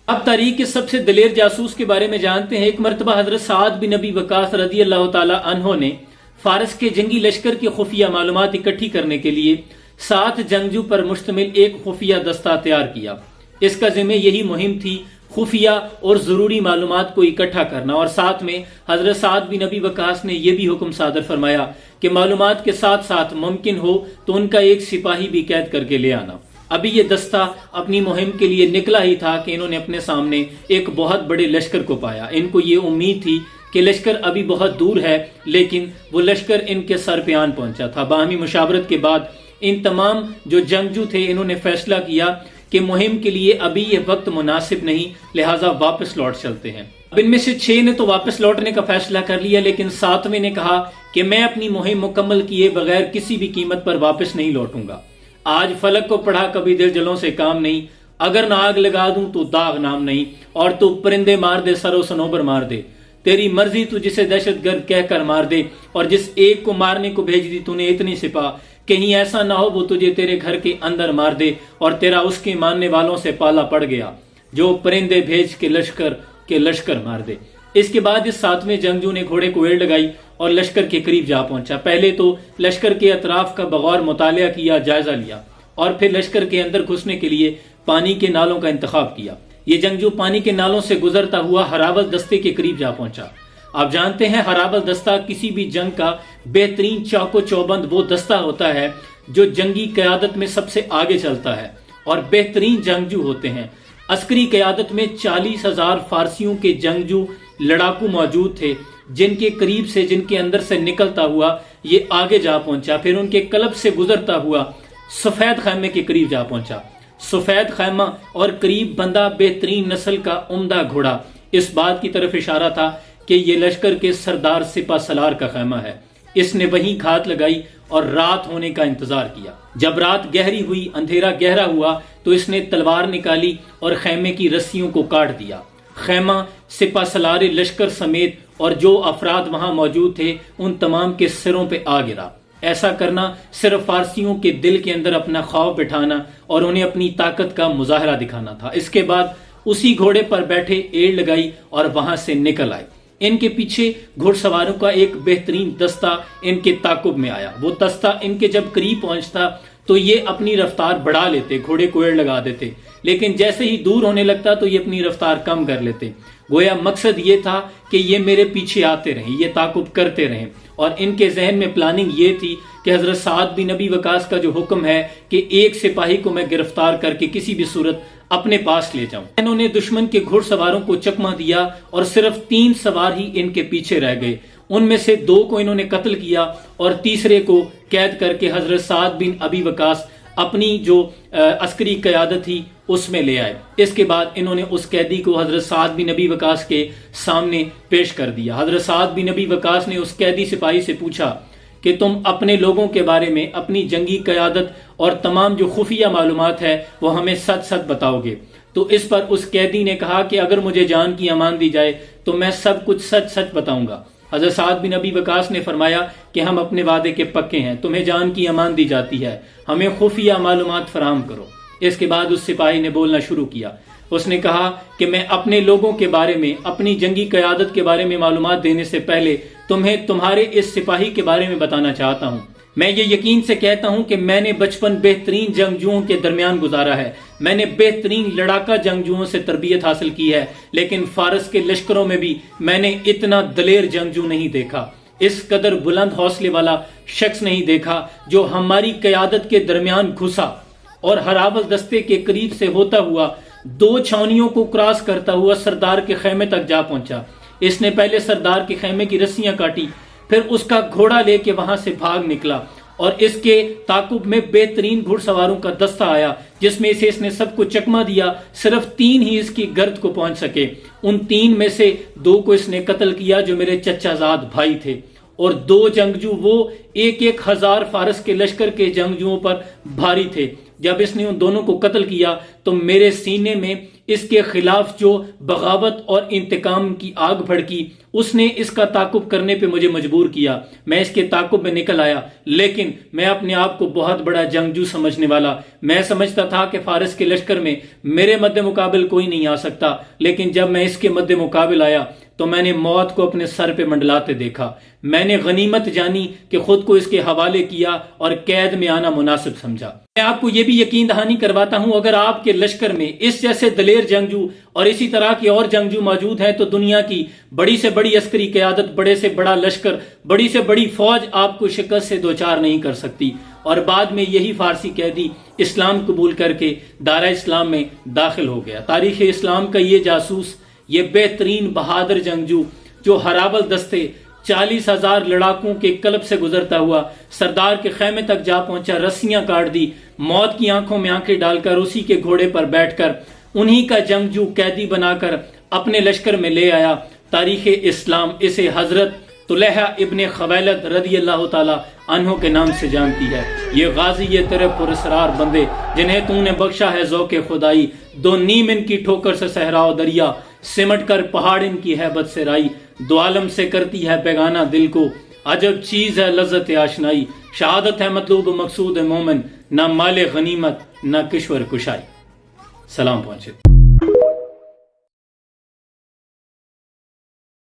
अब तारीख के सबसे दलेर जासूस के बारे में जानते हैं। एक मरतबा हजरत साद बिन अबी वकास रजी अल्लाह ताला अन्हो ने फारस के जंगी लश्कर की खुफिया मालूमात इकट्ठी करने के लिए 7 जंगजू पर मुश्तमिल एक खुफिया दस्ता तैयार किया। इसका जिम्मे यही मुहिम थी, खुफिया और जरूरी मालूमात को इकट्ठा करना। और साथ में हजरत साद बिन अबी वकास ने यह भी हुक्म सादर फरमाया कि मालूमात के साथ साथ मुमकिन हो तो उनका एक सिपाही भी कैद करके ले आना। अभी ये दस्ता अपनी मुहिम के लिए निकला ही था कि इन्होंने अपने सामने एक बहुत बड़े लश्कर को पाया। इनको ये उम्मीद थी कि लश्कर अभी बहुत दूर है, लेकिन वो लश्कर इनके सर पे आन पहुंचा था। बाहमी मुशावरत के बाद इन तमाम जो जंगजू थे, इन्होंने फैसला किया कि मुहिम के लिए अभी ये वक्त मुनासिब नहीं, लिहाजा वापस लौट चलते हैं। अब इनमें से 6 ने तो वापस लौटने का फैसला कर लिया, लेकिन 7वें ने कहा कि मैं अपनी मुहिम मुकम्मल किए बगैर किसी भी कीमत पर वापस नहीं लौटूंगा। आज फलक को पढ़ा कभी दिल जलों से काम नहीं, अगर नाग लगा दूं तो दाग नाम नहीं, और तू परिंदे मार दे सरो सनोबर मार दे, तेरी मर्जी तू जिसे दहशतगर्द कहकर मार दे, और जिस एक को मारने को भेज दी तूने इतनी सिपा, कहीं ऐसा ना हो वो तुझे तेरे घर के अंदर मार दे और तेरा उसके मानने वालों से पाला पड़ गया, जो परिंदे भेज के लश्कर मार दे। इसके बाद इस 7वें जंगजू ने घोड़े को एड़ लगाई और लश्कर के करीब जा पहुंचा। पहले तो लश्कर के अतराफ का बगौर मुतालिया किया, जायजा लिया, और फिर लश्कर के अंदर घुसने के लिए पानी के नालों का इंतखाब किया। ये जंगजू पानी के नालों से गुजरता हुआ हरावल दस्ते के करीब जा पहुंचा। आप जानते हैं हरावल दस्ता किसी भी जंग का बेहतरीन चाको चौबंद वो दस्ता होता है जो जंगी क़यादत में सबसे आगे चलता है और बेहतरीन जंगजू होते हैं। अस्करी क़यादत में 40,000 फारसियों के जंगजू लड़ाकू मौजूद थे, जिनके करीब से, जिनके अंदर से निकलता हुआ ये आगे जा पहुंचा। फिर उनके कलब से गुजरता हुआ सफेद खैमे के करीब जा पहुंचा। सफेद खैमा और करीब बंदा बेहतरीन नस्ल का उम्दा घोड़ा इस बात की तरफ इशारा था कि ये लश्कर के सरदार सिपा सलार का खैमा है। इसने वहीं घात लगाई और रात होने का इंतजार किया। जब रात गहरी हुई, अंधेरा गहरा हुआ, तो इसने तलवार निकाली और खैमे की रस्सियों को काट दिया। खैमा सिपा सलार लश्कर समेत और जो अफराद वहां मौजूद थे उन तमाम के सिरों पे आ गिरा। ऐसा करना सिर्फ फारसियों के दिल के अंदर अपना खौफ बिठाना और उन्हें अपनी ताकत का मुजाहरा दिखाना था। इसके बाद उसी घोड़े पर बैठे एड़ लगाई और वहां से निकल आए। इनके पीछे घुड़सवारों का एक बेहतरीन दस्ता इनके ताकुब में आया। वो दस्ता इनके जब करीब पहुंचता तो ये अपनी रफ्तार बढ़ा लेते, घोड़े को एड़ लगा देते, लेकिन जैसे ही दूर होने लगता तो ये अपनी रफ्तार कम कर लेते। गोया मकसद ये था कि ये मेरे पीछे आते रहें, ये ताकुब करते रहें। और इनके जहन में प्लानिंग ये थी कि हजरत साद बिन अबी वकास का जो हुक्म है कि एक सिपाही को मैं गिरफ्तार करके किसी भी सूरत अपने पास ले जाऊं। इन्होंने दुश्मन के घुड़सवारों को चकमा दिया और सिर्फ 3 सवार ही इनके पीछे रह गए। उनमें से 2 को इन्होंने कत्ल किया और तीसरे को कैद करके हजरत साद बिन अबी वकास अपनी जो अस्करी क़यादत थी उसमें ले आए। इसके बाद इन्होंने उस कैदी को हजरत साद बिन अबी वकास के सामने पेश कर दिया। हजरत साद बिन अबी वकास ने उस कैदी सिपाही से पूछा कि तुम अपने लोगों के बारे में, अपनी जंगी क़यादत और तमाम जो खुफिया मालूमात है वो हमें सच सच बताओगे? तो इस पर उस कैदी ने कहा कि अगर मुझे जान की अमान दी जाए तो मैं सब कुछ सच सच बताऊंगा। हजरत साद बिन अबी वकास ने फरमाया कि हम अपने वादे के पक्के हैं, तुम्हें जान की अमान दी जाती है, हमें खुफिया मालूमात फराहम करो। इसके बाद उस सिपाही ने बोलना शुरू किया। उसने कहा कि मैं अपने लोगों के बारे में, अपनी जंगी क़यादत के बारे में मालूमात देने से पहले तुम्हें तुम्हारे इस सिपाही के बारे में बताना चाहता हूँ। मैं ये यकीन से कहता हूँ कि मैंने बचपन बेहतरीन जंगजुओं के दरमियान गुजारा है, मैंने बेहतरीन लड़ाका जंगजुओं से तरबियत हासिल की है, लेकिन फारस के लश्करों में भी मैंने इतना दलेर जंगजू नहीं देखा, इस कदर बुलंद हौसले वाला शख्स नहीं देखा जो हमारी क़यादत के दरमियान घुसा और हरावल दस्ते के करीब से होता हुआ 2 छावनियों को क्रॉस करता हुआ सरदार के खेमे तक जा पहुंचा। इसने पहले सरदार के खेमे की रस्सियां काटी, फिर उसका घोड़ा लेके वहां से भाग निकला और इसके ताकुब में बेहतरीन घुड़सवारों का दस्ता आया, जिसमें से इसने सबको चकमा दिया। सिर्फ 3 ही इसकी गर्द को पहुंच सके। उन 3 में से 2 को इसने कत्ल किया जो मेरे चचाजाद भाई थे, और 2 जंगजू वो 1,000 फारस के लश्कर के जंगजुओं पर भारी थे, جب اس نے ان دونوں کو قتل کیا تو میرے سینے میں اس کے خلاف جو بغاوت اور انتقام کی آگ بھڑکی، اس نے اس کا تعاقب کرنے پہ مجھے مجبور کیا۔ میں اس کے تعاقب میں نکل آیا، لیکن میں اپنے آپ کو بہت بڑا جنگجو سمجھنے والا، میں سمجھتا تھا کہ فارس کے لشکر میں میرے مد مقابل کوئی نہیں آ سکتا، لیکن جب میں اس کے مد مقابل آیا تو میں نے موت کو اپنے سر پہ منڈلاتے دیکھا۔ میں نے غنیمت جانی کہ خود کو اس کے حوالے کیا اور قید میں آنا مناسب سمجھا۔ میں آپ کو یہ بھی یقین دہانی کرواتا ہوں، اگر آپ کے لشکر میں اس جیسے دلیر جنگجو اور اسی طرح کے اور جنگجو موجود ہیں تو دنیا کی بڑی سے بڑی عسکری قیادت، بڑے سے بڑا لشکر، بڑی سے بڑی فوج آپ کو شکست سے دوچار نہیں کر سکتی۔ اور بعد میں یہی فارسی قیدی اسلام قبول کر کے دارہ اسلام میں داخل ہو گیا۔ تاریخ اسلام کا یہ جاسوس، یہ بہترین بہادر جنگجو جو ہراول دستے 40,000 لڑاکوں کے قلب سے گزرتا ہوا سردار کے خیمے تک جا پہنچا، رسیاں کاٹ دی، موت کی آنکھوں میں آنکھیں ڈال کر اسی کے گھوڑے پر بیٹھ کر انہی کا جنگجو قیدی بنا کر اپنے لشکر میں لے آیا۔ تاریخ اسلام اسے حضرت طلحہ ابن خویلد رضی اللہ تعالی عنہ کے نام سے جانتی ہے۔ یہ غازی، یہ تیرے پراسرار بندے جنہیں تو نے بخشا ہے ذوق خدائی، دو نیم ان کی ٹھوکر سے صحرا و دریا، سمٹ کر پہاڑ ان کی ہیبت سے رائی، دو عالم سے کرتی ہے بیگانہ دل کو، عجب چیز ہے لذت آشنائی، شہادت ہے مطلوب مقصود مومن، نہ مال غنیمت نہ کشور کشائی۔ سلام پہنچے۔